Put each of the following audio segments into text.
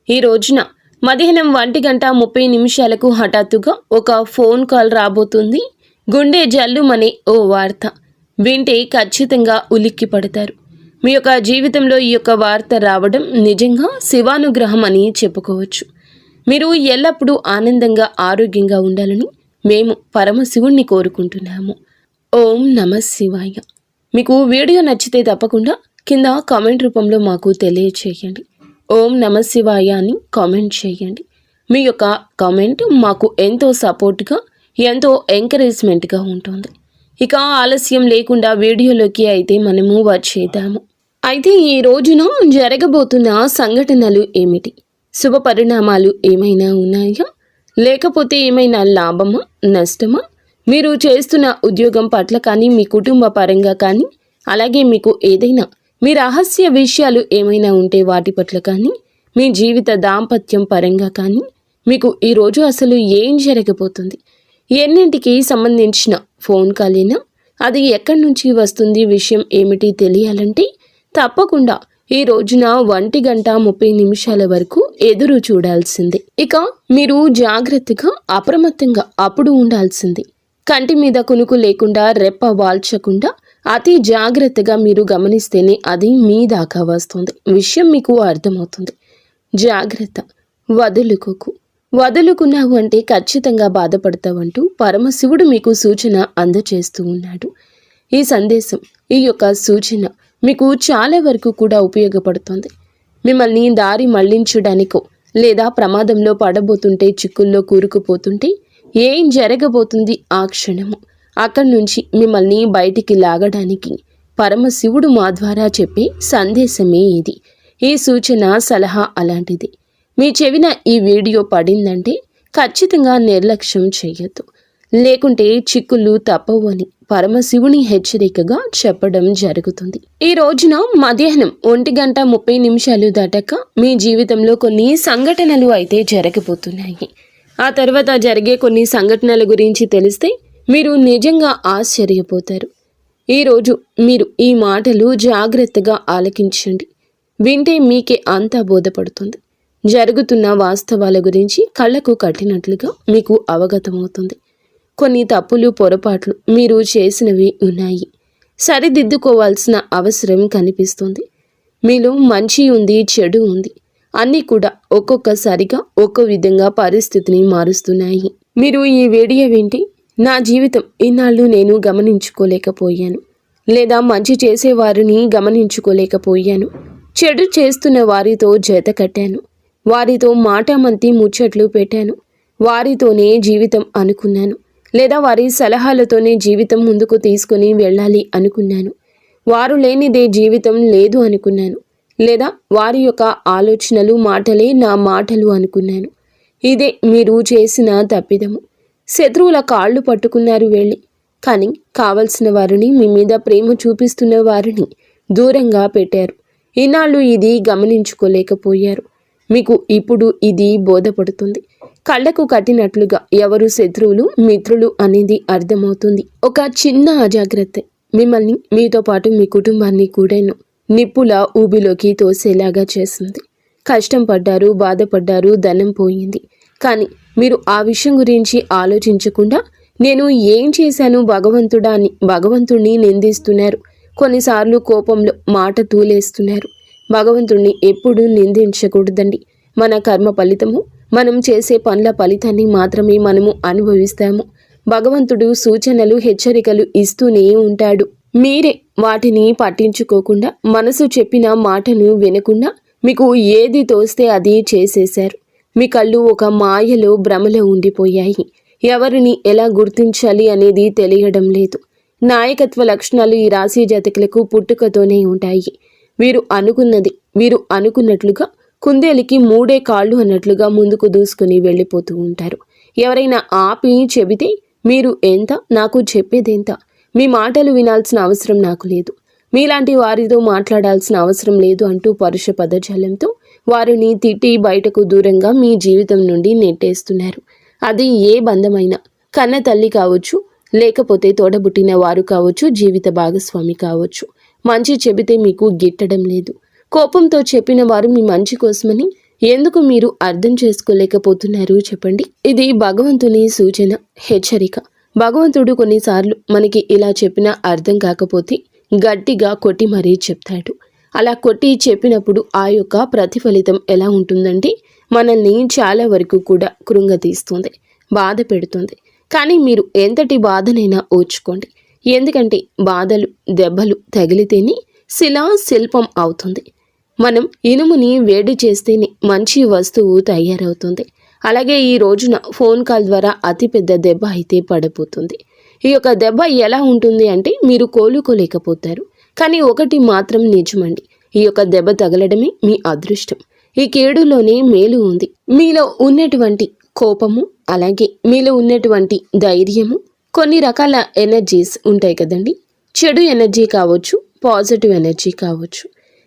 ఈ రోజున మధ్యాహ్నం 1:30 హఠాత్తుగా ఒక ఫోన్ కాల్ రాబోతుంది. గుండె జల్లుమనే ఓ వార్త వింటే ఖచ్చితంగా ఉలిక్కి పడతారు. మీ యొక్క జీవితంలో ఈ యొక్క వార్త రావడం నిజంగా శివానుగ్రహం అని చెప్పుకోవచ్చు. మీరు ఎల్లప్పుడూ ఆనందంగా ఆరోగ్యంగా ఉండాలని మేము పరమశివుణ్ణి కోరుకుంటున్నాము. ఓం నమః శివాయ. మీకు వీడియో నచ్చితే తప్పకుండా కింద కామెంట్ రూపంలో మాకు తెలియచేయండి. ఓం నమః శివాయ అని కామెంట్ చేయండి. మీ యొక్క కామెంట్ మాకు ఎంతో సపోర్ట్గా, ఎంతో ఎంకరేజ్మెంట్గా ఉంటుంది. ఇక ఆలస్యం లేకుండా వీడియోలోకి అయితే మనము వచ్చేద్దాము. అయితే ఈ రోజున జరగబోతున్న సంఘటనలు ఏమిటి? శుభ పరిణామాలు ఏమైనా ఉన్నాయా? లేకపోతే ఏమైనా లాభమా, నష్టమా? మీరు చేస్తున్న ఉద్యోగం పట్ల కానీ, మీ కుటుంబ పరంగా కానీ, అలాగే మీకు ఏదైనా మీ రహస్య విషయాలు ఏమైనా ఉంటే వాటి పట్ల కానీ, మీ జీవిత దాంపత్యం పరంగా కానీ మీకు ఈరోజు అసలు ఏం జరగబోతుంది? ఎన్నింటికి సంబంధించిన ఫోన్ కాలేనా? అది ఎక్కడి నుంచి వస్తుంది? విషయం ఏమిటి తెలియాలంటే తప్పకుండా ఈ రోజున 1:30 వరకు ఎదురు చూడాల్సిందే. ఇక మీరు జాగ్రత్తగా, అప్రమత్తంగా అప్పుడు ఉండాల్సింది. కంటి మీద కునుకు లేకుండా, రెప్ప వాల్చకుండా అతి జాగ్రత్తగా మీరు గమనిస్తేనే అది మీ దాకా వస్తుంది. విషయం మీకు అర్థమవుతుంది. జాగ్రత్త, వదులుకోకు. వదులుకున్నావు అంటే ఖచ్చితంగా బాధపడతావంటూ పరమశివుడు మీకు సూచన అందజేస్తూ ఉన్నాడు. ఈ సందేశం, ఈ యొక్క సూచన మీకు చాలా వరకు కూడా ఉపయోగపడుతుంది. మిమ్మల్ని దారి మళ్లించడానికో, లేదా ప్రమాదంలో పడబోతుంటే, చిక్కుల్లో కూరుకుపోతుంటే ఏం జరగబోతుంది ఆ క్షణము, అక్కడి నుంచి మిమ్మల్ని బయటికి లాగడానికి పరమశివుడు మా ద్వారా చెప్పే సందేశమే ఇది. ఈ సూచన, సలహా అలాంటిది. మీ చెవిన ఈ వీడియో పడిందంటే ఖచ్చితంగా నిర్లక్ష్యం చేయొద్దు. లేకుంటే చిక్కులు తప్పవు అని పరమశివుని హెచ్చరికగా చెప్పడం జరుగుతుంది. ఈ రోజున మధ్యాహ్నం 1:30 దాటాక మీ జీవితంలో కొన్ని సంఘటనలు అయితే జరగబోతున్నాయి. ఆ తర్వాత జరిగే కొన్ని సంఘటనల గురించి తెలిస్తే మీరు నిజంగా ఆశ్చర్యపోతారు. ఈరోజు మీరు ఈ మాటలు జాగ్రత్తగా ఆలకించండి. వింటే మీకే అంతా బోధపడుతుంది. జరుగుతున్న వాస్తవాల గురించి కళ్ళకు కట్టినట్లుగా మీకు అవగతమవుతుంది. కొన్ని తప్పులు, పొరపాట్లు మీరు చేసినవి ఉన్నాయి. సరిదిద్దుకోవాల్సిన అవసరం కనిపిస్తుంది. మీలో మంచి ఉంది, చెడు ఉంది. అన్నీ కూడా ఒక్కొక్కసారిగా ఒక్కో విధంగా పరిస్థితిని మారుస్తున్నాయి. మీరు ఈ వీడియో వింటే నా జీవితం ఇన్నాళ్ళు నేను గమనించుకోలేకపోయాను, లేదా మంచి చేసేవారిని గమనించుకోలేకపోయాను, చెడు చేస్తున్న వారితో జత కట్టాను, వారితో మాటామంతి ముచ్చట్లు పెట్టాను, వారితోనే జీవితం అనుకున్నాను, లేదా వారి సలహాలతోనే జీవితం ముందుకు తీసుకుని వెళ్ళాలి అనుకున్నాను, వారు లేనిదే జీవితం లేదు అనుకున్నాను, లేదా వారి యొక్క ఆలోచనలు, మాటలే నా మాటలు అనుకున్నాను. ఇదే మీరు చేసిన తప్పిదము. శత్రువుల కాళ్ళు పట్టుకున్నారు వెళ్ళి, కానీ కావలసిన వారిని, మీ మీద ప్రేమ చూపిస్తున్న వారిని దూరంగా పెట్టారు. ఈనాళ్ళు ఇది గమనించుకోలేకపోయారు. మీకు ఇప్పుడు ఇది బోధపడుతుంది. కళ్ళకు కట్టినట్లుగా ఎవరు శత్రువులు, మిత్రులు అనేది అర్థమవుతుంది. ఒక చిన్న అజాగ్రత్త మిమ్మల్ని, మీతో పాటు మీ కుటుంబాన్ని కూడా నిప్పుల ఊబిలోకి తోసేలాగా చేసింది. కష్టం పడ్డారు, బాధపడ్డారు, ధనం పోయింది. కానీ మీరు ఆ విషయం గురించి ఆలోచించకుండా నేను ఏం చేశాను భగవంతుడా అని భగవంతుణ్ణి నిందిస్తున్నారు. కొన్నిసార్లు కోపంలో మాట తూలేస్తున్నారు. భగవంతుణ్ణి ఎప్పుడూ నిందించకూడదండి. మన కర్మ ఫలితము, మనం చేసే పనుల ఫలితాన్ని మాత్రమే మనము అనుభవిస్తాము. భగవంతుడు సూచనలు, హెచ్చరికలు ఇస్తూనే ఉంటాడు. మీరే వాటిని పట్టించుకోకుండా, మనసు చెప్పిన మాటను వినకుండా మీకు ఏది తోస్తే అది చేసేశారు. మీ కళ్ళు ఒక మాయలో, భ్రమలో ఉండిపోయాయి. ఎవరిని ఎలా గుర్తించాలి అనేది తెలియడం లేదు. నాయకత్వ లక్షణాలు ఈ రాశి జాతకులకు పుట్టుకతోనే ఉంటాయి. వీరు అనుకున్నది, వీరు అనుకున్నట్లుగా కుందేలికి 3 కాళ్ళు అన్నట్లుగా ముందుకు దూసుకుని వెళ్ళిపోతూ ఉంటారు. ఎవరైనా ఆపి చెబితే మీరు ఎంత, నాకు చెప్పేదెంత, మీ మాటలు వినాల్సిన అవసరం నాకు లేదు, మీలాంటి వారితో మాట్లాడాల్సిన అవసరం లేదు అంటూ పరుష పదజాలంతో వారిని తిట్టి బయటకు దూరంగా మీ జీవితం నుండి నెట్టేస్తున్నారు. అది ఏ బంధమైనా, కన్న తల్లి కావచ్చు, లేకపోతే తోడబుట్టిన వారు కావచ్చు, జీవిత భాగస్వామి కావచ్చు. మంచి చెబితే మీకు గిట్టడం లేదు. కోపంతో చెప్పిన వారు మీ మంచి కోసమని ఎందుకు మీరు అర్థం చేసుకోలేకపోతున్నారు చెప్పండి? ఇది భగవంతుని సూచన, హెచ్చరిక. భగవంతుడు కొన్నిసార్లు మనకి ఇలా చెప్పినా అర్థం కాకపోతే గట్టిగా కొట్టి మరీ చెప్తాడు. అలా కొట్టి చెప్పినప్పుడు ఆ యొక్క ప్రతిఫలితం ఎలా ఉంటుందంటే మనల్ని చాలా వరకు కూడా కృంగతీస్తుంది, బాధ పెడుతుంది. కానీ మీరు ఎంతటి బాధనైనా ఓర్చుకోండి. ఎందుకంటే బాధలు, దెబ్బలు తగిలితేనే శిలా శిల్పం అవుతుంది. మనం ఇనుముని వేడి చేస్తేనే మంచి వస్తువు తయారవుతుంది. అలాగే ఈ రోజున ఫోన్ కాల్ ద్వారా అతిపెద్ద దెబ్బ అయితే పడిపోతుంది. ఈ యొక్క దెబ్బ ఎలా ఉంటుంది అంటే మీరు కోలుకోలేకపోతారు. కానీ ఒకటి మాత్రం నిజమండి, ఈ యొక్క దెబ్బ తగలడమే మీ అదృష్టం. ఈ కీడులోనే మేలు ఉంది. మీలో ఉన్నటువంటి కోపము, అలాగే మీలో ఉన్నటువంటి ధైర్యము, కొన్ని రకాల ఎనర్జీస్ ఉంటాయి కదండి. చెడు ఎనర్జీ కావచ్చు, పాజిటివ్ ఎనర్జీ కావచ్చు.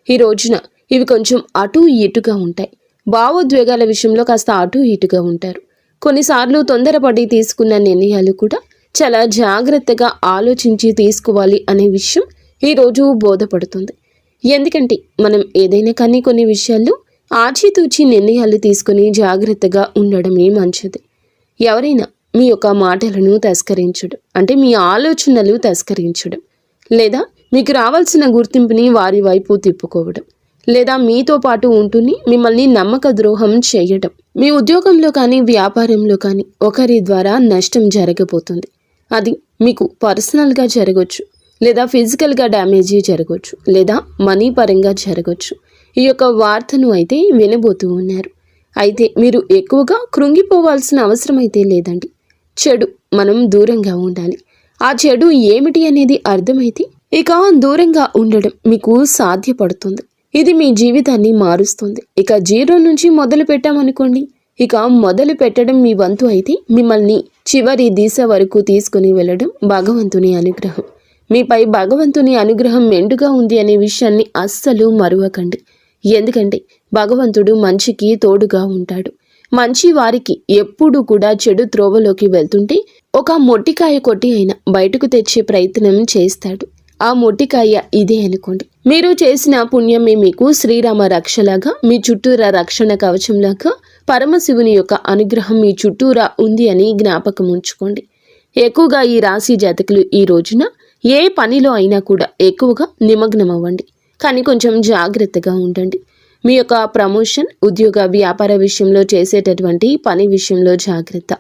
ఈ రోజున ఇవి కొంచెం అటు ఇటుగా ఉంటాయి. భావోద్వేగాల విషయంలో కాస్త అటు ఇటుగా ఉంటారు. కొన్నిసార్లు తొందరపడి తీసుకున్న నిర్ణయాలు కూడా చాలా జాగ్రత్తగా ఆలోచించి తీసుకోవాలి అనే విషయం ఈరోజు బోధపడుతుంది. ఎందుకంటే మనం ఏదైనా కానీ కొన్ని విషయాల్లో ఆచితూచి నిర్ణయాలు తీసుకుని జాగ్రత్తగా ఉండడమే మంచిది. ఎవరైనా మీ యొక్క మాటలను తస్కరించడం అంటే మీ ఆలోచనలు తస్కరించడం, లేదా మీకు రావాల్సిన గుర్తింపుని వారి వైపు తిప్పుకోవడం, లేదా మీతో పాటు ఉంటూనే మిమ్మల్ని నమ్మక ద్రోహం చేయడం, మీ ఉద్యోగంలో కానీ వ్యాపారంలో కానీ ఒకరి ద్వారా నష్టం జరగబోతుంది. అది మీకు పర్సనల్గా జరగవచ్చు, లేదా ఫిజికల్గా డ్యామేజీ జరగవచ్చు, లేదా మనీ పరంగా జరగవచ్చు. ఈ యొక్క వార్తను అయితే వినబోతూ ఉన్నారు. అయితే మీరు ఎక్కువగా కృంగిపోవాల్సిన అవసరం అయితే లేదండి. చెడు మనం దూరంగా ఉండాలి. ఆ చెడు ఏమిటి అనేది అర్థమైతే ఇక దూరంగా ఉండడం మీకు సాధ్యపడుతుంది. ఇది మీ జీవితాన్ని మారుస్తుంది. ఇక 0 నుంచి మొదలు పెట్టామనుకోండి, ఇక మొదలు పెట్టడం మీ వంతు అయితే మిమ్మల్ని చివరి దిశ వరకు తీసుకుని వెళ్ళడం భగవంతుని అనుగ్రహం. మీపై భగవంతుని అనుగ్రహం మెండుగా ఉంది అనే విషయాన్ని అస్సలు మరువకండి. ఎందుకంటే భగవంతుడు మంచికి తోడుగా ఉంటాడు. మంచి వారికి ఎప్పుడూ కూడా చెడు త్రోవలోకి వెళ్తుంటే ఒక మొట్టికాయ కొట్టి అయినా బయటకు తెచ్చే ప్రయత్నం చేస్తాడు. ఆ మొట్టికాయ ఇదే అనుకోండి. మీరు చేసిన పుణ్యమే మీకు శ్రీరామ రక్షలాగా, మీ చుట్టూరా రక్షణ కవచంలాగా పరమశివుని యొక్క అనుగ్రహం మీ చుట్టూరా ఉంది అని జ్ఞాపకం ఉంచుకోండి. ఎక్కువగా ఈ రాశి జాతకులు ఈ రోజున ఏ పనిలో అయినా కూడా ఎక్కువగా నిమగ్నం అవ్వండి. కానీ కొంచెం జాగ్రత్తగా ఉండండి. మీ యొక్క ప్రమోషన్, ఉద్యోగ వ్యాపార విషయంలో చేసేటటువంటి పని విషయంలో జాగ్రత్త.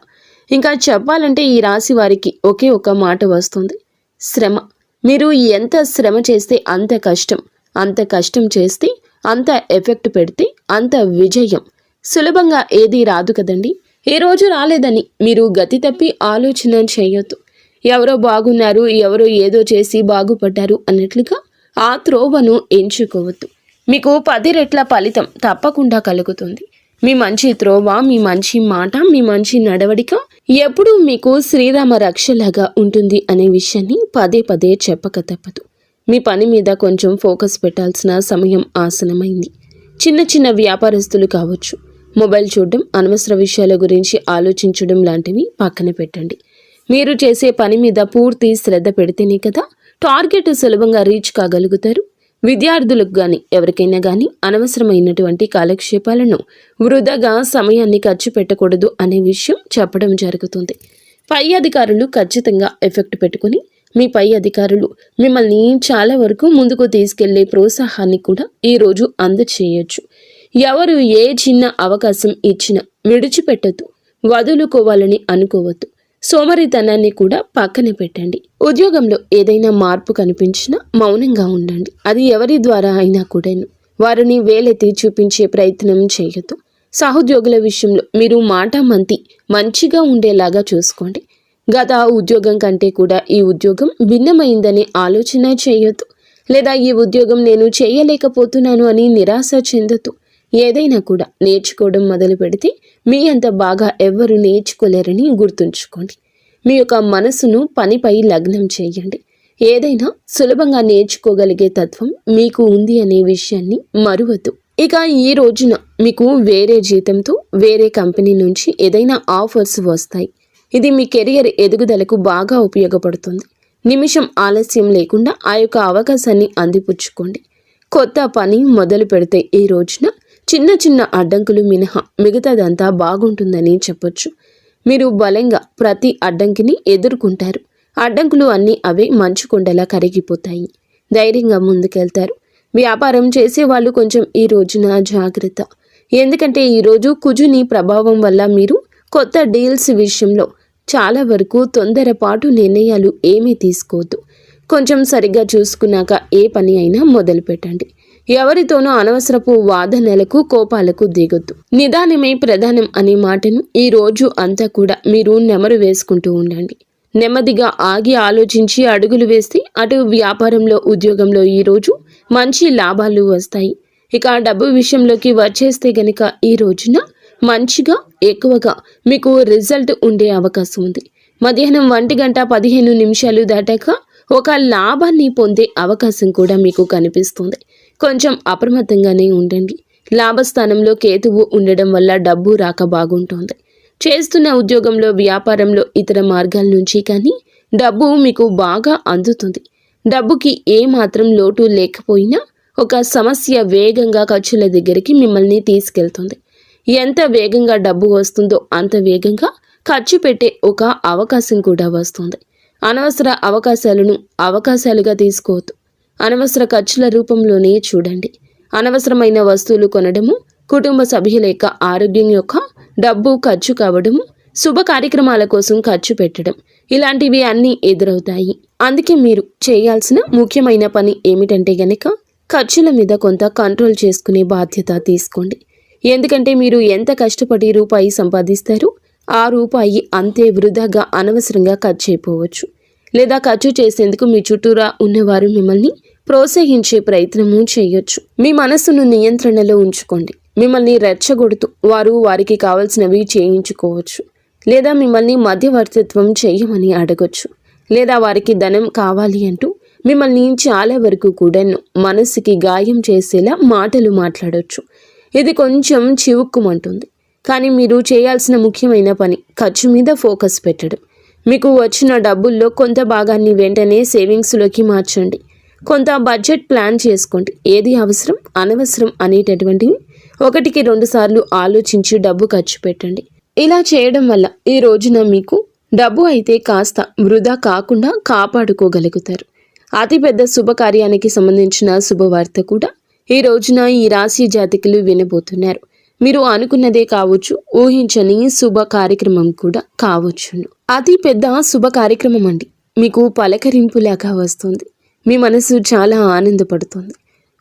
ఇంకా చెప్పాలంటే ఈ రాశి వారికి ఒకే ఒక మాట వస్తుంది, శ్రమ. మీరు ఎంత శ్రమ చేస్తే అంత కష్టం, అంత కష్టం చేస్తే అంత ఎఫెక్ట్ పెడితే అంత విజయం. సులభంగా ఏదీ రాదు కదండి. ఏ రోజు రాలేదని మీరు గతి తప్పి ఆలోచన చేయొద్దు. ఎవరో బాగున్నారు, ఎవరో ఏదో చేసి బాగుపడ్డారు అన్నట్లుగా ఆ త్రోవను ఎంచుకోవద్దు. మీకు 10 రెట్ల ఫలితం తప్పకుండా కలుగుతుంది. మీ మంచి త్రోవ, మీ మంచి మాట, మీ మంచి నడవడిక ఎప్పుడూ మీకు శ్రీరామ రక్షలాగా ఉంటుంది అనే విషయాన్ని పదే పదే చెప్పక తప్పదు. మీ పని మీద కొంచెం ఫోకస్ పెట్టాల్సిన సమయం ఆసనమైంది. చిన్న చిన్న వ్యాపారస్తులు కావచ్చు, మొబైల్ చూడడం, అనవసర విషయాల గురించి ఆలోచించడం లాంటివి పక్కన పెట్టండి. మీరు చేసే పని మీద పూర్తి శ్రద్ధ పెడితేనే కదా టార్గెట్ సులభంగా రీచ్ కాగలుగుతారు. విద్యార్థులకు కానీ ఎవరికైనా కానీ అనవసరమైనటువంటి కాలక్షేపాలను, వృధాగా సమయాన్ని ఖర్చు పెట్టకూడదు అనే విషయం చెప్పడం జరుగుతుంది. పై అధికారులు ఖచ్చితంగా ఎఫెక్ట్ పెట్టుకుని మీ పై అధికారులు మిమ్మల్ని చాలా వరకు ముందుకు తీసుకెళ్లే ప్రోత్సాహాన్ని కూడా ఈరోజు అందచేయొచ్చు. ఎవరు ఏ చిన్న అవకాశం ఇచ్చినా విడిచిపెట్టద్దు, వదులుకోవాలని అనుకోవద్దు. సోమరితనాన్ని కూడా పక్కన పెట్టండి. ఉద్యోగంలో ఏదైనా మార్పు కనిపించినా మౌనంగా ఉండండి. అది ఎవరి ద్వారా అయినా కూడాను. వారిని వేలెత్తి చూపించే ప్రయత్నం చేయొద్దు. సహోద్యోగుల విషయంలో మీరు మాటామంతి మంచిగా ఉండేలాగా చూసుకోండి. గత ఉద్యోగం కంటే కూడా ఈ ఉద్యోగం భిన్నమైందనే ఆలోచన చేయొద్దు. లేదా ఈ ఉద్యోగం నేను చేయలేకపోతున్నాను అని నిరాశ చెందొద్దు. ఏదైనా కూడా నేర్చుకోవడం మొదలు పెడితే మీ అంత బాగా ఎవ్వరూ నేర్చుకోలేరని గుర్తుంచుకోండి. మీ యొక్క మనసును పనిపై లగ్నం చేయండి. ఏదైనా సులభంగా నేర్చుకోగలిగే తత్వం మీకు ఉంది అనే విషయాన్ని మరువద్దు. ఇక ఈ రోజున మీకు వేరే జీతంతో వేరే కంపెనీ నుంచి ఏదైనా ఆఫర్స్ వస్తాయి. ఇది మీ కెరియర్ ఎదుగుదలకు బాగా ఉపయోగపడుతుంది. నిమిషం ఆలస్యం లేకుండా ఆ యొక్క అవకాశాన్ని అందిపుచ్చుకోండి. కొత్త పని మొదలు పెడితే ఈ రోజున చిన్న చిన్న అడ్డంకులు మినహా మిగతాదంతా బాగుంటుందని చెప్పొచ్చు. మీరు బలంగా ప్రతి అడ్డంకిని ఎదుర్కొంటారు. అడ్డంకులు అన్నీ అవే మంచు కొండలా కరిగిపోతాయి. ధైర్యంగా ముందుకెళ్తారు. వ్యాపారం చేసేవాళ్ళు కొంచెం ఈ రోజున జాగ్రత్త. ఎందుకంటే ఈరోజు కుజుని ప్రభావం వల్ల మీరు కొత్త డీల్స్ విషయంలో చాలా వరకు తొందరపాటు నిర్ణయాలు ఏమీ తీసుకోవద్దు. కొంచెం సరిగ్గా చూసుకున్నాక ఏ పని అయినా మొదలు పెట్టండి. ఎవరితోనూ అనవసరపు వాదనలకు కోపాలకు దిగొద్దు. నిదానమే ప్రధానం అనే మాటను ఈ రోజు అంతా కూడా మీరు నెమరు వేసుకుంటూ ఉండండి. నెమ్మదిగా ఆగి ఆలోచించి అడుగులు వేస్తే అటు వ్యాపారంలో ఉద్యోగంలో ఈరోజు మంచి లాభాలు వస్తాయి. ఇక డబ్బు విషయంలోకి వచ్చేస్తే గనక ఈ రోజున మంచిగా ఎక్కువగా మీకు రిజల్ట్ ఉండే అవకాశం ఉంది. మధ్యాహ్నం 1:15 దాటాక ఒక లాభాన్ని పొందే అవకాశం కూడా మీకు కనిపిస్తుంది. కొంచెం అప్రమత్తంగానే ఉండండి. లాభస్థానంలో కేతువు ఉండడం వల్ల డబ్బు రాక బాగుంటుంది. చేస్తున్న ఉద్యోగంలో వ్యాపారంలో ఇతర మార్గాల నుంచి కానీ డబ్బు మీకు బాగా అందుతుంది. డబ్బుకి ఏ మాత్రం లోటు లేకపోయినా ఒక సమస్య వేగంగా ఖర్చుల దగ్గరికి మిమ్మల్ని తీసుకెళ్తుంది. ఎంత వేగంగా డబ్బు వస్తుందో అంత వేగంగా ఖర్చు పెట్టే ఒక అవకాశం కూడా వస్తుంది. అనవసర అవకాశాలను అవకాశాలుగా తీసుకోవద్దు. అనవసర ఖర్చుల రూపంలోనే చూడండి. అనవసరమైన వస్తువులు కొనడము, కుటుంబ సభ్యుల యొక్క ఆరోగ్యం యొక్క డబ్బు ఖర్చు కావడము, శుభ కార్యక్రమాల కోసం ఖర్చు పెట్టడం, ఇలాంటివి అన్నీ ఎదురవుతాయి. అందుకే మీరు చేయాల్సిన ముఖ్యమైన పని ఏమిటంటే గనక ఖర్చుల మీద కొంత కంట్రోల్ చేసుకునే బాధ్యత తీసుకోండి. ఎందుకంటే మీరు ఎంత కష్టపడి రూపాయి సంపాదిస్తారో ఆ రూపాయి అంతే వృధాగా అనవసరంగా ఖర్చు అయిపోవచ్చు. లేదా ఖర్చు చేసేందుకు మీ చుట్టూరా ఉన్నవారు మిమ్మల్ని ప్రోత్సహించే ప్రయత్నము చేయొచ్చు. మీ మనస్సును నియంత్రణలో ఉంచుకోండి. మిమ్మల్ని రెచ్చగొడుతూ వారికి కావలసినవి చేయించుకోవచ్చు. లేదా మిమ్మల్ని మధ్యవర్తిత్వం చేయమని అడగొచ్చు. లేదా వారికి ధనం కావాలి అంటూ మిమ్మల్ని చాలా వరకు కూడా మనసుకి గాయం చేసేలా మాటలు మాట్లాడొచ్చు. ఇది కొంచెం చివుక్కుమంటుంది. కానీ మీరు చేయాల్సిన ముఖ్యమైన పని ఖర్చు మీద ఫోకస్ పెట్టడం. మీకు వచ్చిన డబ్బుల్లో కొంత భాగాన్ని వెంటనే సేవింగ్స్లోకి మార్చండి. కొంత బడ్జెట్ ప్లాన్ చేసుకోండి. ఏది అవసరం అనవసరం అనేటటువంటివి 1-2 సార్లు ఆలోచించి డబ్బు ఖర్చు పెట్టండి. ఇలా చేయడం వల్ల ఈ రోజున మీకు డబ్బు అయితే కాస్త వృధా కాకుండా కాపాడుకోగలుగుతారు. అతిపెద్ద శుభకార్యానికి సంబంధించిన శుభవార్త కూడా ఈ రోజున ఈ రాశి జాతకులు వినబోతున్నారు. మీరు అనుకున్నదే కావచ్చు, ఊహించని శుభ కార్యక్రమం కూడా కావచ్చును. అతి పెద్ద శుభ కార్యక్రమం అండి. మీకు పలకరింపులాగా వస్తుంది. మీ మనసు చాలా ఆనందపడుతుంది.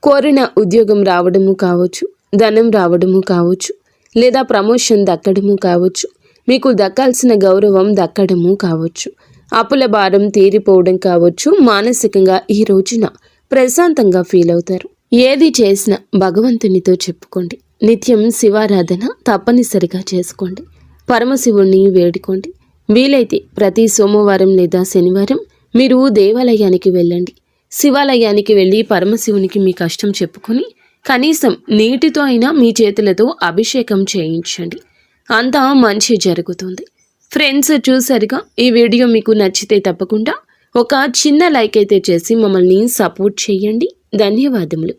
కోరిన ఉద్యోగం రావడము కావచ్చు, ధనం రావడము కావచ్చు, లేదా ప్రమోషన్ దక్కడము కావచ్చు, మీకు దక్కాల్సిన గౌరవం దక్కడము కావచ్చు, అప్పుల భారం తీరిపోవడం కావచ్చు. మానసికంగా ఈ రోజున ప్రశాంతంగా ఫీల్ అవుతారు. ఏది చేసినా భగవంతునితో చెప్పుకోండి. నిత్యం శివారాధన తప్పనిసరిగా చేసుకోండి. పరమశివుణ్ణి వేడుకోండి. వీలైతే ప్రతి సోమవారం లేదా శనివారం మీరు దేవాలయానికి వెళ్ళండి. శివాలయానికి వెళ్ళి పరమశివునికి మీ కష్టం చెప్పుకొని కనీసం నీటితో అయినా మీ చేతులతో అభిషేకం చేయించండి. అంతా మంచి జరుగుతుంది. ఫ్రెండ్స్, చూసారుగా, ఈ వీడియో మీకు నచ్చితే తప్పకుండా ఒక చిన్న లైక్ అయితే చేసి మమ్మల్ని సపోర్ట్ చేయండి. ధన్యవాదములు.